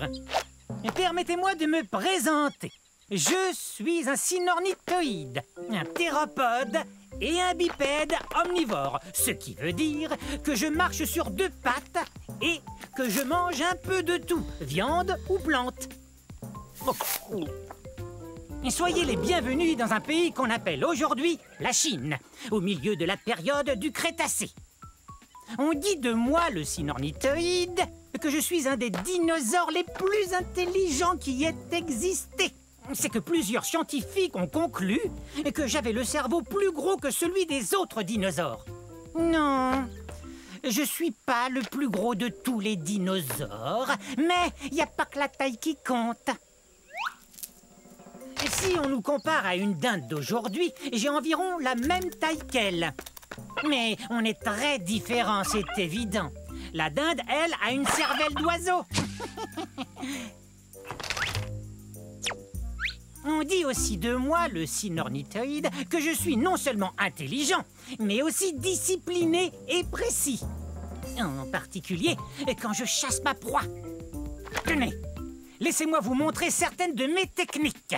bonjour. Permettez-moi de me présenter. Je suis un cynornithoïde, un théropode et un bipède omnivore. Ce qui veut dire que je marche sur 2 pattes et que je mange un peu de tout, viande ou plante. Soyez les bienvenus dans un pays qu'on appelle aujourd'hui la Chine, au milieu de la période du Crétacé. On dit de moi, le cynornithoïde, que je suis un des dinosaures les plus intelligents qui ait existé. C'est que plusieurs scientifiques ont conclu que j'avais le cerveau plus gros que celui des autres dinosaures. Non, je suis pas le plus gros de tous les dinosaures, mais il n'y a pas que la taille qui compte. Si on nous compare à une dinde d'aujourd'hui, j'ai environ la même taille qu'elle. Mais on est très différents, c'est évident. La dinde, elle, a une cervelle d'oiseau. On dit aussi de moi, le cynornithoïde, que je suis non seulement intelligent, mais aussi discipliné et précis. En particulier, quand je chasse ma proie. Tenez, laissez-moi vous montrer certaines de mes techniques.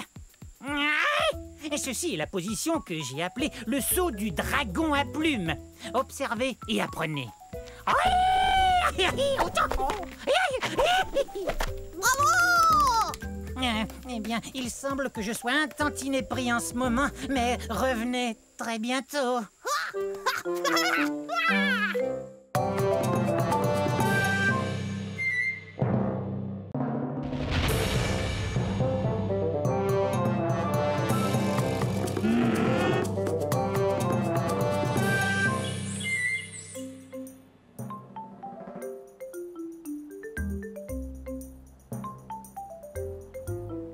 Et ceci est la position que j'ai appelée le saut du dragon à plumes. Observez et apprenez. Bravo! Eh bien, il semble que je sois un tantinet pris en ce moment, mais revenez très bientôt.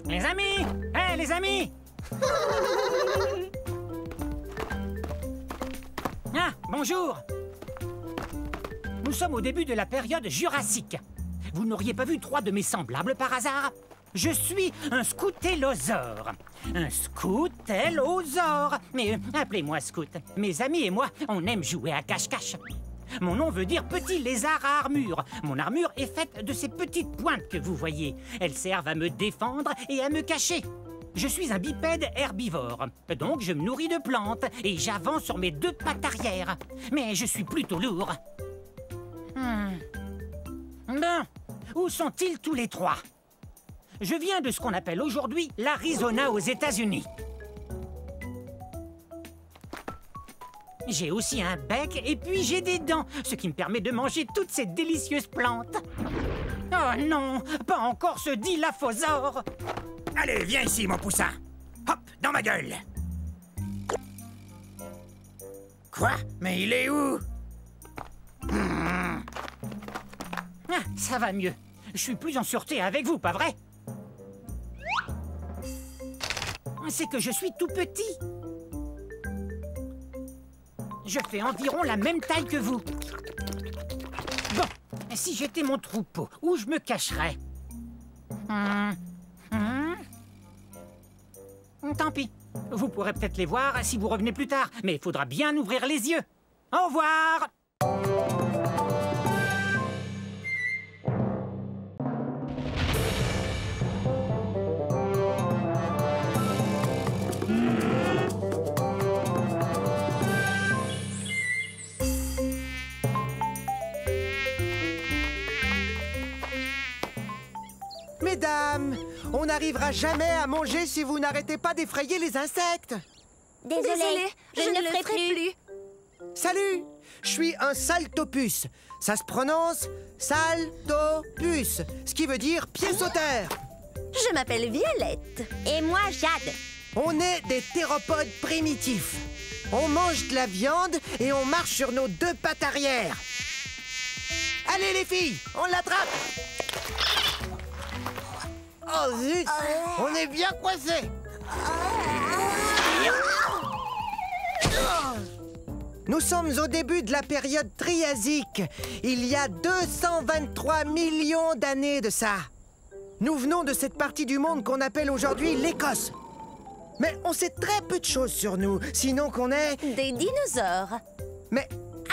Les amis! Hé, les amis! Ah, bonjour! Nous sommes au début de la période jurassique. Vous n'auriez pas vu 3 de mes semblables par hasard? Je suis un scoutellosaure. Un scoutellosaure. Mais appelez-moi Scout. Mes amis et moi, on aime jouer à cache-cache. Mon nom veut dire petit lézard à armure. Mon armure est faite de ces petites pointes que vous voyez. Elles servent à me défendre et à me cacher. Je suis un bipède herbivore, donc je me nourris de plantes et j'avance sur mes 2 pattes arrière. Mais je suis plutôt lourd. Bon, où sont-ils tous les 3? Je viens de ce qu'on appelle aujourd'hui l'Arizona aux États-Unis. J'ai aussi un bec et puis j'ai des dents, ce qui me permet de manger toutes ces délicieuses plantes. Oh non, pas encore ce dilaphosaure. Allez, viens ici, mon poussin. Hop, dans ma gueule. Quoi? Mais il est où? Ah, ça va mieux. Je suis plus en sûreté avec vous, pas vrai? C'est que je suis tout petit. Je fais environ la même taille que vous. Bon, si j'étais mon troupeau, où je me cacherais? Tant pis. Vous pourrez peut-être les voir si vous revenez plus tard, mais il faudra bien ouvrir les yeux. Au revoir! Mesdames, on n'arrivera jamais à manger si vous n'arrêtez pas d'effrayer les insectes. Désolée, je ne le ferai plus. Salut, je suis un saltopus. Ça se prononce saltopus, ce qui veut dire pied sauteur. Je m'appelle Violette. Et moi, Jade. On est des théropodes primitifs. On mange de la viande et on marche sur nos 2 pattes arrière. Allez les filles, on l'attrape. Oh zut, on est bien coincés. Nous sommes au début de la période triasique. Il y a 223 millions d'années de ça. Nous venons de cette partie du monde qu'on appelle aujourd'hui l'Écosse. Mais on sait très peu de choses sur nous, sinon qu'on est... Des dinosaures. Mais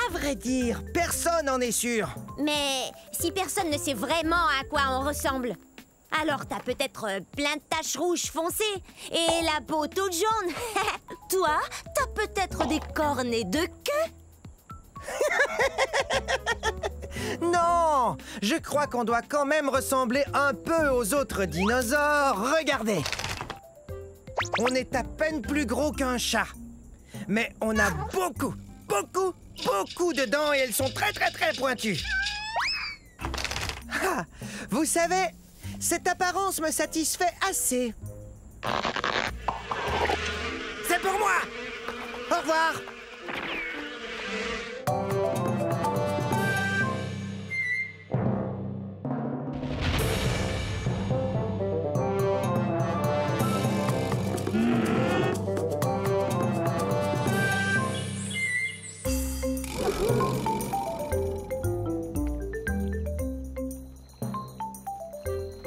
à vrai dire, personne n'en est sûr. Mais si personne ne sait vraiment à quoi on ressemble, Alors t'as peut-être plein de taches rouges foncées et la peau toute jaune. Toi, t'as peut-être des cornets de queue. Non! Je crois qu'on doit quand même ressembler un peu aux autres dinosaures. Regardez! On est à peine plus gros qu'un chat. Mais on a beaucoup de dents et elles sont très pointues. Ah, vous savez, cette apparence me satisfait assez. C'est pour moi! Au revoir!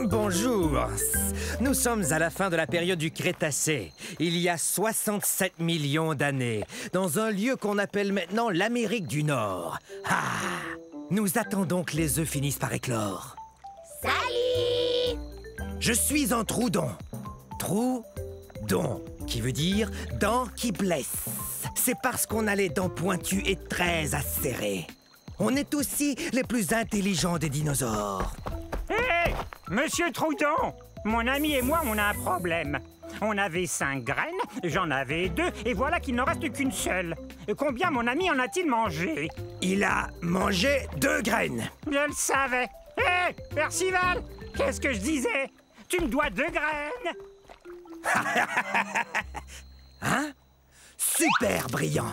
Bonjour. Nous sommes à la fin de la période du Crétacé, il y a 67 millions d'années, dans un lieu qu'on appelle maintenant l'Amérique du Nord. Ah! Nous attendons que les œufs finissent par éclore. Salut! Je suis un troudon. Troudon, qui veut dire dents qui blessent. C'est parce qu'on a les dents pointues et très acérées. On est aussi les plus intelligents des dinosaures. Hé, Monsieur Troudon, mon ami et moi, on a un problème. On avait 5 graines, j'en avais 2, et voilà qu'il n'en reste qu'une seule. Combien mon ami en a-t-il mangé? Il a mangé 2 graines. Je le savais. Hé, Percival, qu'est-ce que je disais? Tu me dois 2 graines. Hein? Super brillant.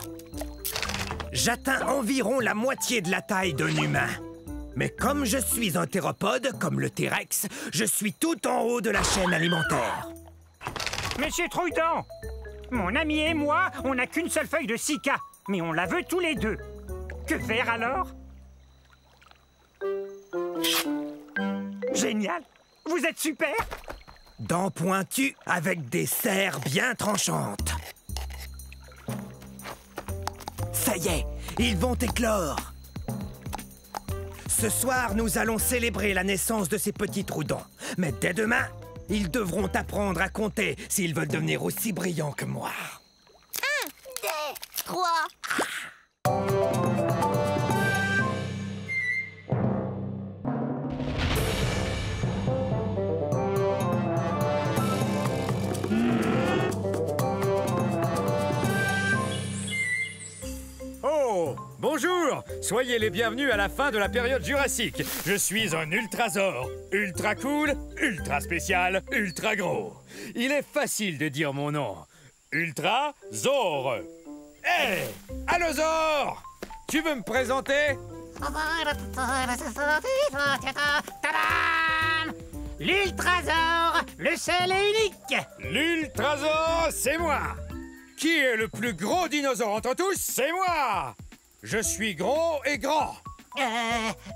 J'atteins environ la moitié de la taille d'un humain. Mais comme je suis un théropode, comme le T-Rex, je suis tout en haut de la chaîne alimentaire. Monsieur Troudon, mon ami et moi, on n'a qu'une seule feuille de cica, mais on la veut tous les deux. Que faire alors? Génial! Vous êtes super! Dents pointues avec des serres bien tranchantes. Ça y est, ils vont éclore. Ce soir, nous allons célébrer la naissance de ces petits troudons. Mais dès demain, ils devront apprendre à compter s'ils veulent devenir aussi brillants que moi. 1, 2, 3. Oh, bonjour! Soyez les bienvenus à la fin de la période jurassique. Je suis un ultrasaure. Ultra cool, ultra spécial, ultra gros. Il est facile de dire mon nom. Ultrasaure. Hé! Allosaure! Tu veux me présenter? Tadam! L'Ultrasaure, le seul et unique! L'ultrasaure, c'est moi! Qui est le plus gros dinosaure entre tous? C'est moi! Je suis gros et grand.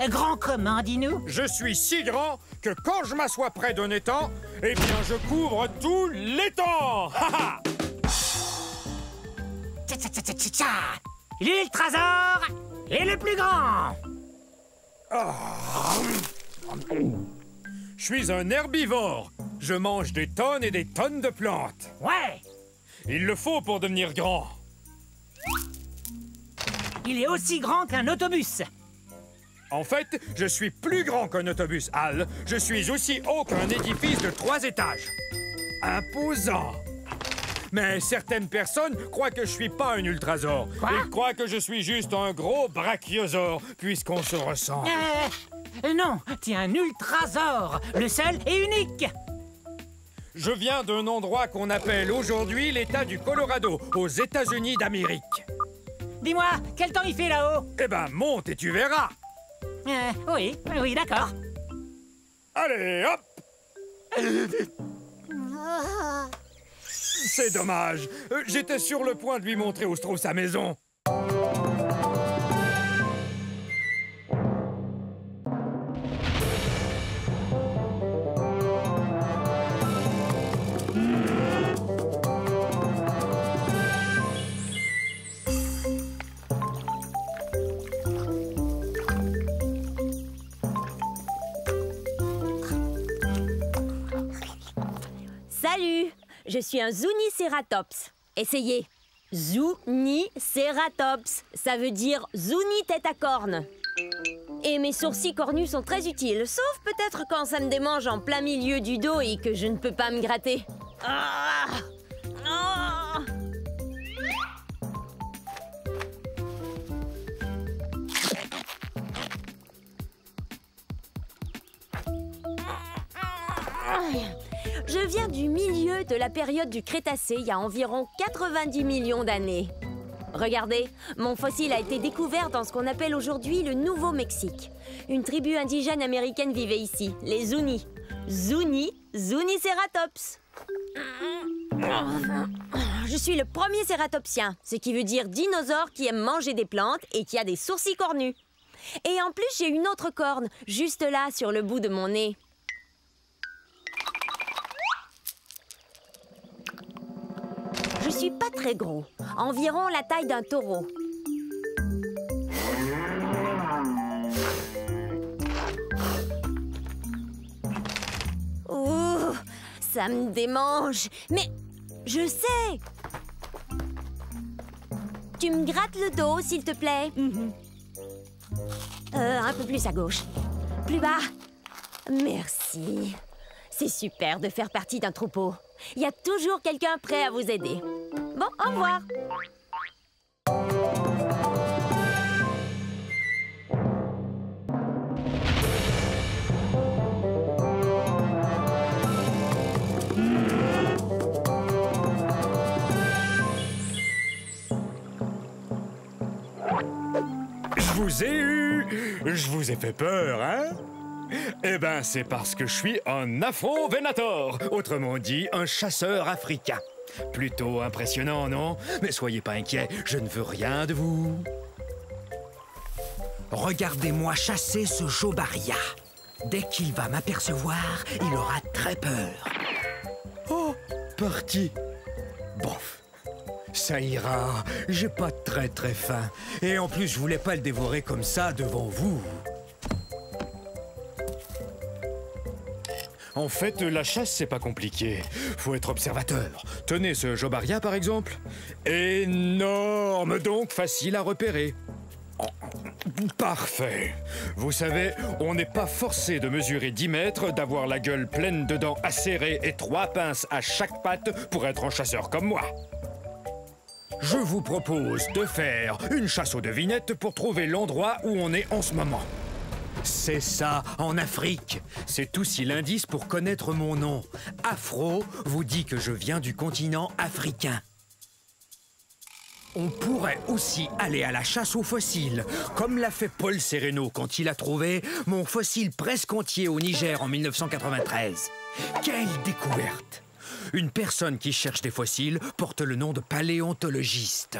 Grand comment, dis-nous? Je suis si grand que quand je m'assois près d'un étang, eh bien je couvre tout l'étang. L'Ultrasaure est le plus grand! Je suis un herbivore. Je mange des tonnes et des tonnes de plantes. Ouais! Il le faut pour devenir grand. Il est aussi grand qu'un autobus. En fait, je suis plus grand qu'un autobus, Al. Je suis aussi haut qu'un édifice de 3 étages. Imposant. Mais certaines personnes croient que je suis pas un ultrasaure. Quoi? Ils croient que je suis juste un gros brachiosaure, puisqu'on se ressemble. Non, t'es un Ultrasaure, le seul et unique. Je viens d'un endroit qu'on appelle aujourd'hui l'État du Colorado, aux États-Unis d'Amérique. Dis-moi, quel temps il fait là-haut? Eh ben, monte et tu verras. Oui, d'accord. Allez, hop! C'est dommage. J'étais sur le point de lui montrer où se trouve sa maison. Salut, je suis un Zuniceratops. Essayez. Zuniceratops. Ça veut dire Zuni tête à cornes. Et mes sourcils cornus sont très utiles, sauf peut-être quand ça me démange en plein milieu du dos et que je ne peux pas me gratter. Ah! Ah! Je viens du milieu de la période du Crétacé, il y a environ 90 millions d'années. Regardez, mon fossile a été découvert dans ce qu'on appelle aujourd'hui le Nouveau-Mexique. Une tribu indigène américaine vivait ici, les Zuni. Zuniceratops. Je suis le premier cératopsien, ce qui veut dire dinosaure qui aime manger des plantes et qui a des sourcils cornus. Et en plus, j'ai une autre corne, juste là, sur le bout de mon nez. Je suis pas très gros, environ la taille d'un taureau. Ouh, ça me démange. Mais je sais. Tu me grattes le dos, s'il te plaît. Un peu plus à gauche. Plus bas. Merci. C'est super de faire partie d'un troupeau. Il y a toujours quelqu'un prêt à vous aider. Bon, au revoir. Je vous ai eu! Je vous ai fait peur, hein? Eh ben, c'est parce que je suis un Afro-Venator, autrement dit, un chasseur africain. Plutôt impressionnant, non? Mais soyez pas inquiets, je ne veux rien de vous. Regardez-moi chasser ce Jobaria. Dès qu'il va m'apercevoir, il aura très peur. Oh, parti. Bof. Ça ira, j'ai pas très faim. Et en plus, je voulais pas le dévorer comme ça devant vous. En fait, la chasse, c'est pas compliqué. Faut être observateur. Tenez ce Jobaria, par exemple. Énorme, donc facile à repérer. Oh, parfait. Vous savez, on n'est pas forcé de mesurer 10 mètres, d'avoir la gueule pleine de dents acérées et 3 pinces à chaque patte pour être un chasseur comme moi. Je vous propose de faire une chasse aux devinettes pour trouver l'endroit où on est en ce moment. C'est ça, en Afrique. C'est aussi l'indice pour connaître mon nom. Afro vous dit que je viens du continent africain. On pourrait aussi aller à la chasse aux fossiles, comme l'a fait Paul Sereno quand il a trouvé mon fossile presque entier au Niger en 1993. Quelle découverte! Une personne qui cherche des fossiles porte le nom de paléontologiste.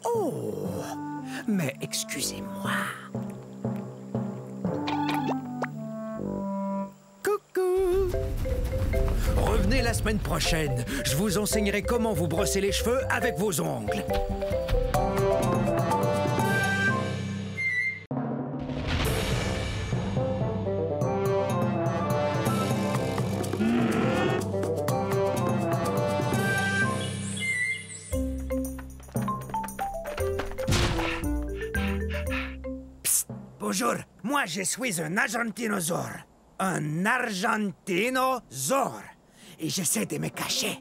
Oh, mais excusez-moi. Coucou! Revenez la semaine prochaine. Je vous enseignerai comment vous brosser les cheveux avec vos ongles. Bonjour, moi je suis un argentinosaure. Un argentinosaure. Et j'essaie de me cacher.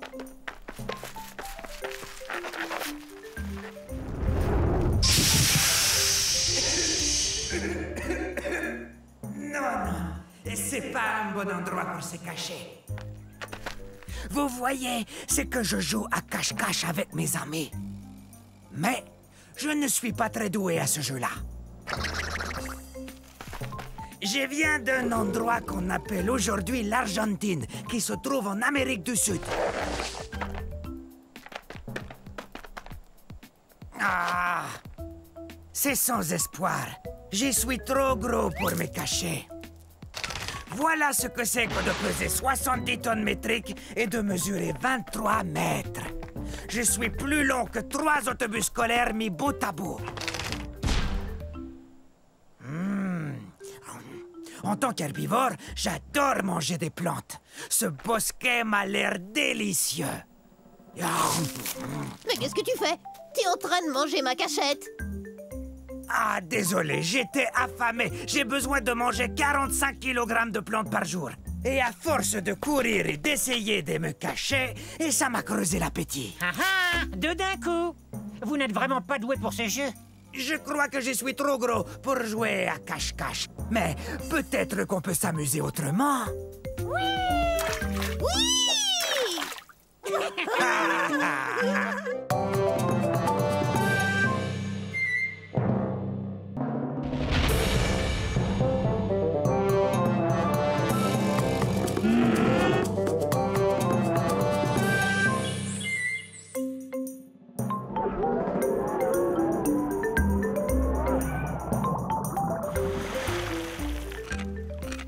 Non, c'est pas un bon endroit pour se cacher. Vous voyez, c'est que je joue à cache-cache avec mes amis. Mais je ne suis pas très doué à ce jeu-là. Je viens d'un endroit qu'on appelle aujourd'hui l'Argentine, qui se trouve en Amérique du Sud. Ah! C'est sans espoir. Je suis trop gros pour me cacher. Voilà ce que c'est que de peser 70 tonnes métriques et de mesurer 23 mètres. Je suis plus long que 3 autobus scolaires mis bout à bout. En tant qu'herbivore, j'adore manger des plantes. Ce bosquet m'a l'air délicieux. Mais qu'est-ce que tu fais? T'es en train de manger ma cachette. Ah, désolé, j'étais affamé. J'ai besoin de manger 45 kg de plantes par jour. Et à force de courir et d'essayer de me cacher, et ça m'a creusé l'appétit. Ah ah, deux d'un coup. Vous n'êtes vraiment pas doué pour ce jeu. Je crois que je suis trop gros pour jouer à cache-cache. Mais peut-être qu'on peut s'amuser autrement. Oui!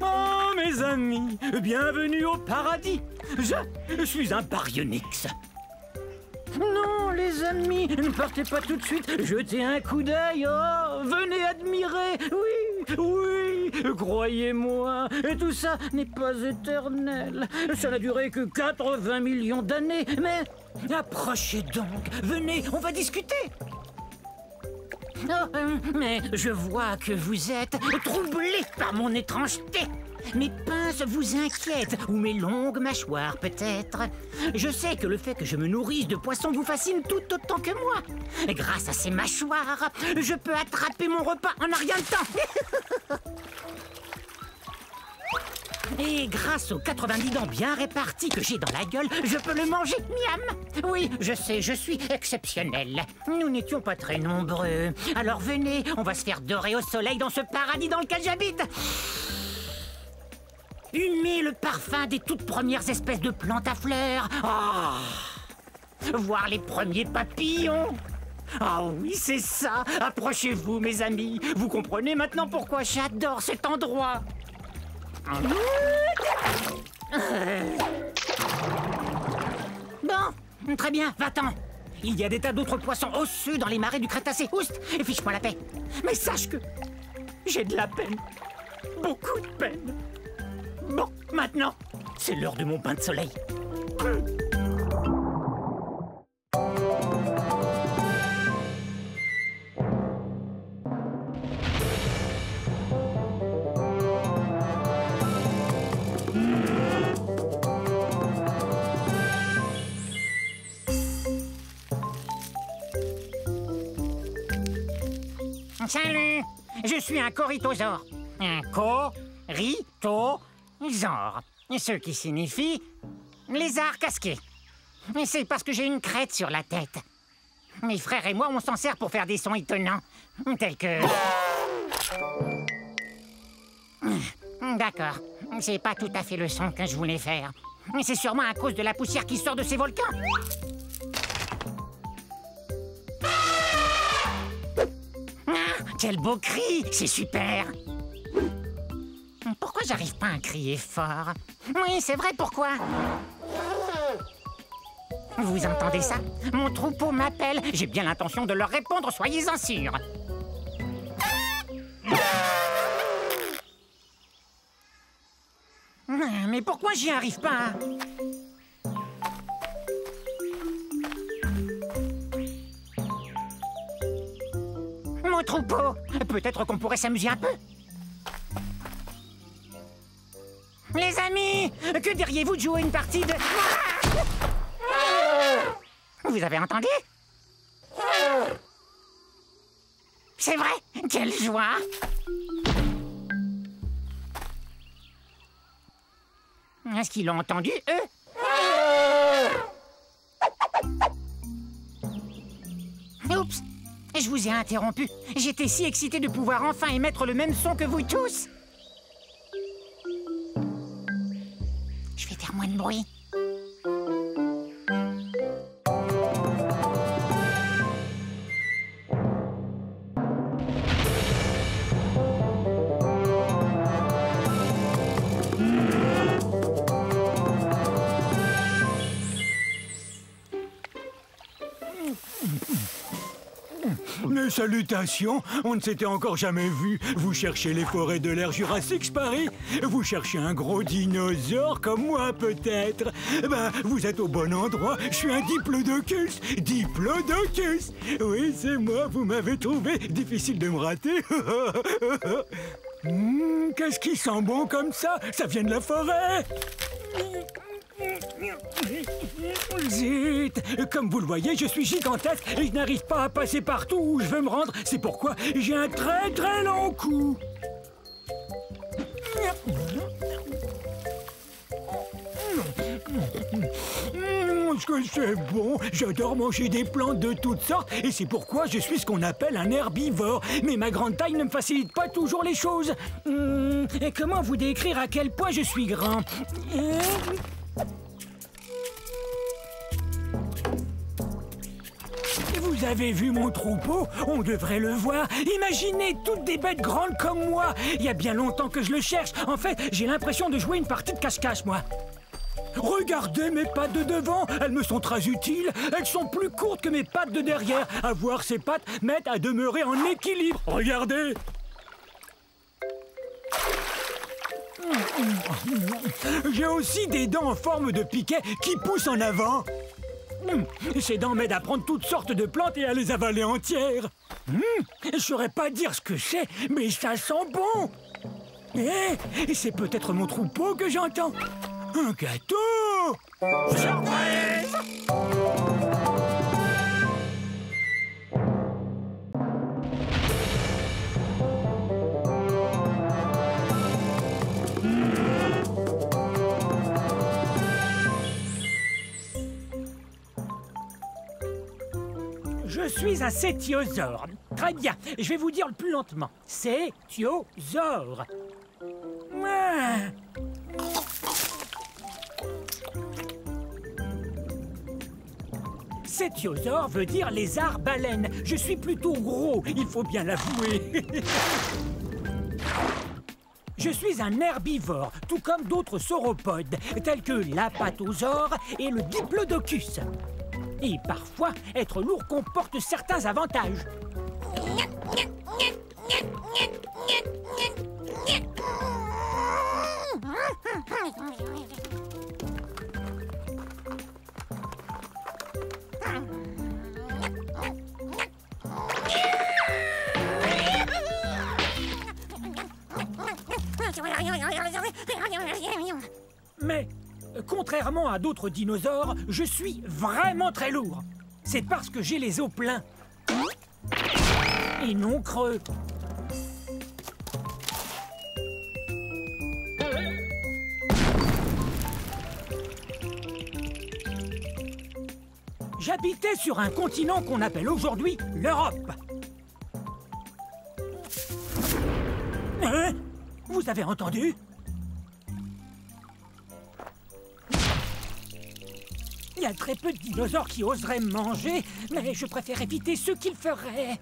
Oh, mes amis, bienvenue au paradis. Je suis un baryonyx. Non, les amis, ne partez pas tout de suite. Jetez un coup d'œil. Oh, venez admirer. Oui, oui, croyez-moi. Et tout ça n'est pas éternel. Ça n'a duré que 80 millions d'années. Mais approchez donc. Venez, on va discuter. Oh, mais je vois que vous êtes troublé par mon étrangeté. Mes pinces vous inquiètent, ou mes longues mâchoires peut-être. Je sais que le fait que je me nourrisse de poissons vous fascine tout autant que moi. Grâce à ces mâchoires, je peux attraper mon repas en un rien de temps. Et grâce aux 90 dents bien réparties que j'ai dans la gueule, je peux le manger, miam. Oui, je sais, je suis exceptionnel. Nous n'étions pas très nombreux. Alors venez, on va se faire dorer au soleil dans ce paradis dans lequel j'habite. Humez le parfum des toutes premières espèces de plantes à fleurs. Oh, voir les premiers papillons. Ah oui, c'est ça. Approchez-vous, mes amis. Vous comprenez maintenant pourquoi j'adore cet endroit. Bon, très bien, va-t'en. Il y a des tas d'autres poissons osseux dans les marais du Crétacé. Oust, et fiche-moi la paix. Mais sache que j'ai de la peine. Beaucoup de peine. Bon, maintenant, c'est l'heure de mon bain de soleil. Salut, je suis un corythosaure. Un corythosaure, ce qui signifie lézard casqué. C'est parce que j'ai une crête sur la tête. Mes frères et moi, on s'en sert pour faire des sons étonnants, tels que... D'accord, c'est pas tout à fait le son que je voulais faire. C'est sûrement à cause de la poussière qui sort de ces volcans. Quel beau cri! C'est super! Pourquoi j'arrive pas à crier fort? Oui, c'est vrai, pourquoi? Vous entendez ça? Mon troupeau m'appelle. J'ai bien l'intention de leur répondre, soyez-en sûrs. Mais pourquoi j'y arrive pas? Mon troupeau! Peut-être qu'on pourrait s'amuser un peu. Les amis, que diriez-vous de jouer une partie de... Vous avez entendu? C'est vrai? Quelle joie! Est-ce qu'ils l'ont entendu, eux? Oups! Je vous ai interrompu. J'étais si excité de pouvoir enfin émettre le même son que vous tous. Je vais faire moins de bruit. Mes salutations, on ne s'était encore jamais vu. Vous cherchez les forêts de l'ère Jurassique, je parie? Vous cherchez un gros dinosaure comme moi, peut-être? Ben, vous êtes au bon endroit. Je suis un diplodocus. Diplodocus! Oui, c'est moi, vous m'avez trouvé. Difficile de me rater. Qu'est-ce qui sent bon comme ça? Ça vient de la forêt. Zut! Comme vous le voyez, je suis gigantesque et je n'arrive pas à passer partout où je veux me rendre. C'est pourquoi j'ai un très très long cou. Est-ce que c'est bon? J'adore manger des plantes de toutes sortes et c'est pourquoi je suis ce qu'on appelle un herbivore. Mais ma grande taille ne me facilite pas toujours les choses. Et comment vous décrire à quel point je suis grand? Vous avez vu mon troupeau? On devrait le voir. Imaginez toutes des bêtes grandes comme moi. Il y a bien longtemps que je le cherche. En fait, j'ai l'impression de jouer une partie de cache-cache, moi. Regardez mes pattes de devant. Elles me sont très utiles. Elles sont plus courtes que mes pattes de derrière. À voir ces pattes m'aide à demeurer en équilibre. Regardez. J'ai aussi des dents en forme de piquet qui poussent en avant. Ces dents m'aident à prendre toutes sortes de plantes et à les avaler entières. Je saurais pas dire ce que c'est, mais ça sent bon. Et c'est peut-être mon troupeau que j'entends. Un gâteau! Surprise! Je suis un cétiosaure. Très bien, je vais vous dire le plus lentement. Cétiosaure. Cétiosaure veut dire lézard-baleine. Je suis plutôt gros, il faut bien l'avouer. Je suis un herbivore, tout comme d'autres sauropodes, tels que l'apatosaure et le diplodocus. Et parfois, être lourd comporte certains avantages. Mais, contrairement à d'autres dinosaures, je suis vraiment très lourd. C'est parce que j'ai les os pleins. Et non creux. J'habitais sur un continent qu'on appelle aujourd'hui l'Europe. Hein? Vous avez entendu? Il y a très peu de dinosaures qui oseraient me manger, mais je préfère éviter ceux qui le feraient.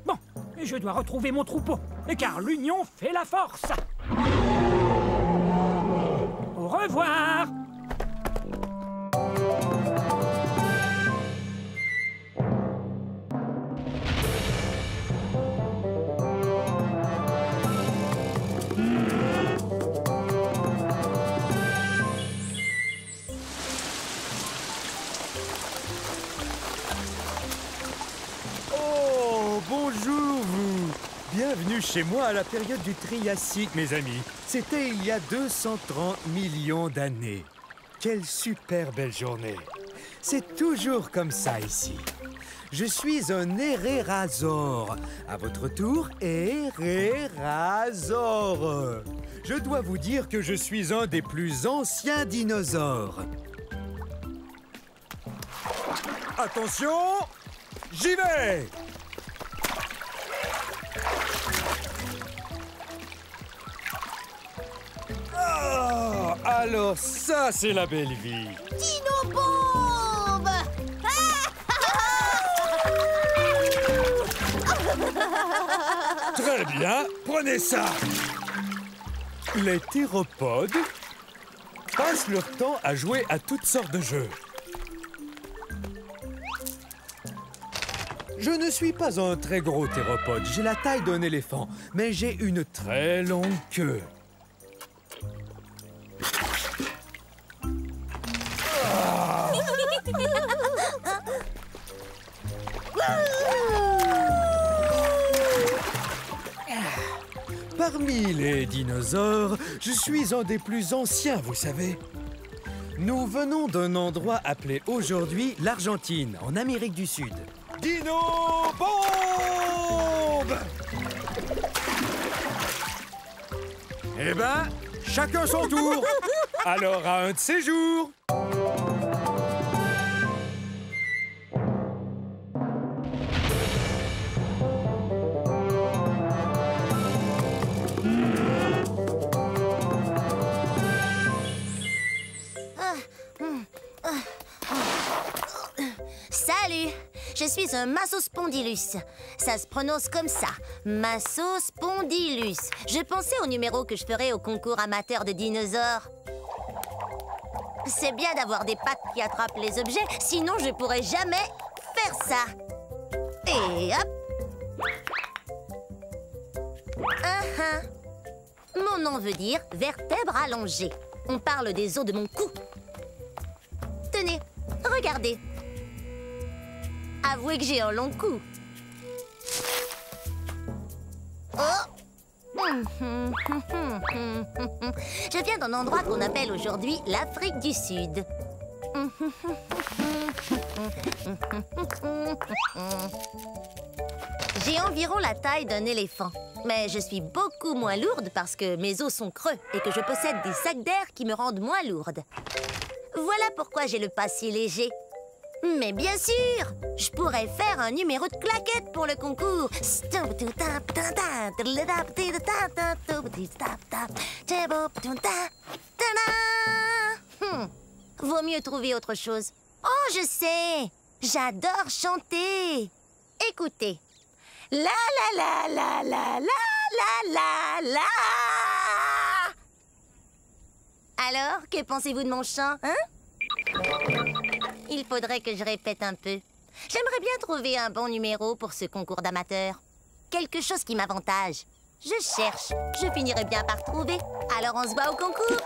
Bon, je dois retrouver mon troupeau, car l'union fait la force. Au revoir! Bonjour vous! Bienvenue chez moi à la période du Triassique, mes amis. C'était il y a 230 millions d'années. Quelle super belle journée! C'est toujours comme ça ici. Je suis un hérérasaure. À votre tour, hérérasaure. Je dois vous dire que je suis un des plus anciens dinosaures. Attention! J'y vais! Oh, alors ça, c'est la belle vie. Dino-bombe! Très bien, prenez ça. Les théropodes passent leur temps à jouer à toutes sortes de jeux. Je ne suis pas un très gros théropode, j'ai la taille d'un éléphant, mais j'ai une très longue queue. Parmi les dinosaures, je suis un des plus anciens, vous savez. Nous venons d'un endroit appelé aujourd'hui l'Argentine, en Amérique du Sud. Dino Bombe! Eh ben, chacun son tour. Alors, à un de ces jours. Salut, je suis un Massospondylus. Ça se prononce comme ça, Massospondylus. Je pensais au numéro que je ferais au concours amateur de dinosaures. C'est bien d'avoir des pattes qui attrapent les objets, sinon je pourrais jamais faire ça. Et hop. Mon nom veut dire vertèbre allongée. On parle des os de mon cou. Tenez, regardez. Avouez que j'ai un long cou. Oh! Je viens d'un endroit qu'on appelle aujourd'hui l'Afrique du Sud. J'ai environ la taille d'un éléphant. Mais je suis beaucoup moins lourde parce que mes os sont creux et que je possède des sacs d'air qui me rendent moins lourde. Voilà pourquoi j'ai le pas si léger. Mais bien sûr, je pourrais faire un numéro de claquette pour le concours. Vaut mieux trouver autre chose. Oh, je sais, j'adore chanter. Écoutez. La la la la la la la la la. Alors, que pensez-vous de mon chant, hein? Il faudrait que je répète un peu. J'aimerais bien trouver un bon numéro pour ce concours d'amateurs. Quelque chose qui m'avantage. Je cherche. Je finirai bien par trouver. Alors on se voit au concours.